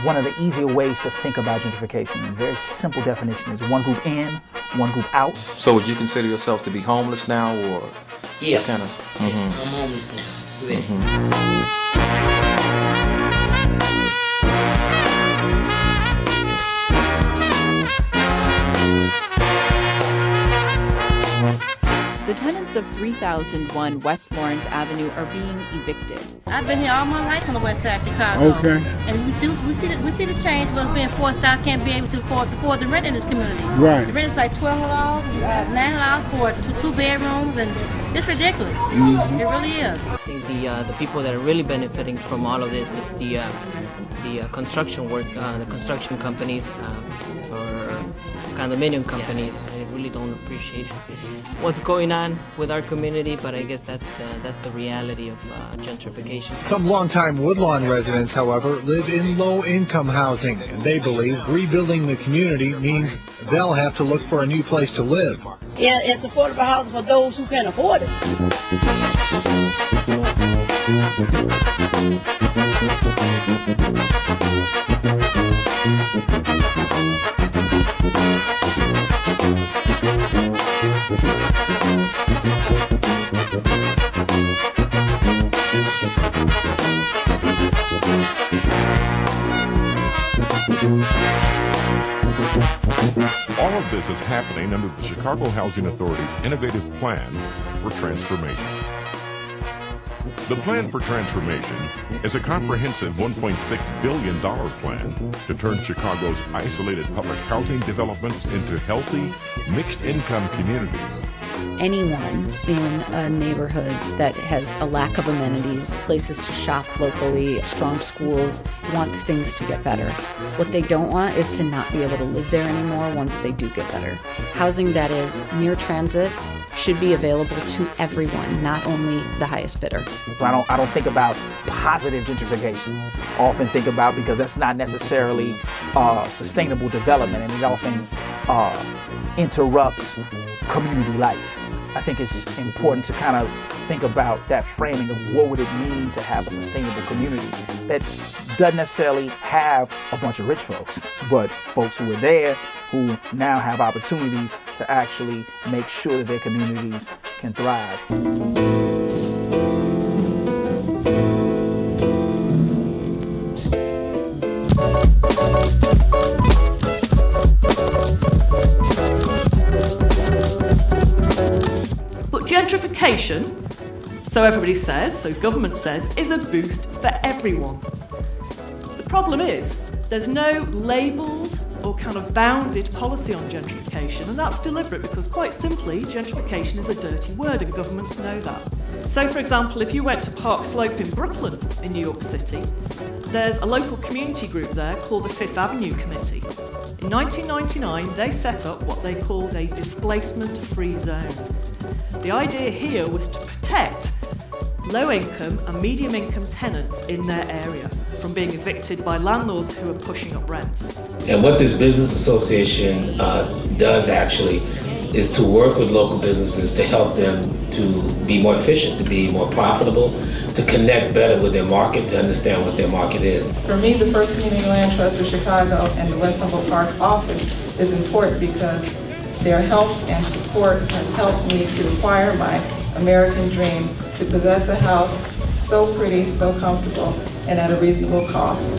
one of the easier ways to think about gentrification. A very simple definition is one group in, one group out. So would you consider yourself to be homeless now, or Yeah. just kind of? I'm homeless now. Really. The tenants of 3001 West Lawrence Avenue are being evicted. I've been here all my life on the west side of Chicago. Okay. And we see the change, but being forced out, can't be able to afford the rent in this community. Right. The rent is like $12, $9 for two bedrooms, and it's ridiculous. It really is. I think the people that are really benefiting from all of this is the construction work, the construction companies or condominium companies. They really don't appreciate what's going on with our community, but I guess that's the reality of gentrification. Some longtime Woodlawn residents, however, live in low-income housing, and they believe rebuilding the community means they'll have to look for a new place to live. Yeah, it's affordable housing for those who can afford it. All of this is happening under the Chicago Housing Authority's innovative plan for transformation. The plan for transformation is a comprehensive $1.6 billion plan to turn Chicago's isolated public housing developments into healthy, mixed-income communities. Anyone in a neighborhood that has a lack of amenities, places to shop locally, strong schools, wants things to get better. What they don't want is to not be able to live there anymore once they do get better. Housing that is near transit should be available to everyone, not only the highest bidder. I don't think about positive gentrification. I often think about, because that's not necessarily sustainable development, and it often interrupts community life. I think it's important to kind of think about that framing of what would it mean to have a sustainable community that doesn't necessarily have a bunch of rich folks, but folks who are there who now have opportunities to actually make sure that their communities can thrive. Gentrification, so everybody says, so government says, is a boost for everyone. The problem is, there's no labelled or kind of bounded policy on gentrification, and that's deliberate because, quite simply, gentrification is a dirty word and governments know that. So, for example, if you went to Park Slope in Brooklyn, in New York City, there's a local community group there called the Fifth Avenue Committee. In 1999, they set up what they called a displacement-free zone. The idea here was to protect low-income and medium-income tenants in their area from being evicted by landlords who are pushing up rents. And what this business association does actually is to work with local businesses to help them to be more efficient, to be more profitable, to connect better with their market, to understand what their market is. For me, the First Community Land Trust of Chicago and the West Humboldt Park office is important because their help and support has helped me to acquire my American dream, to possess a house so pretty, so comfortable, and at a reasonable cost.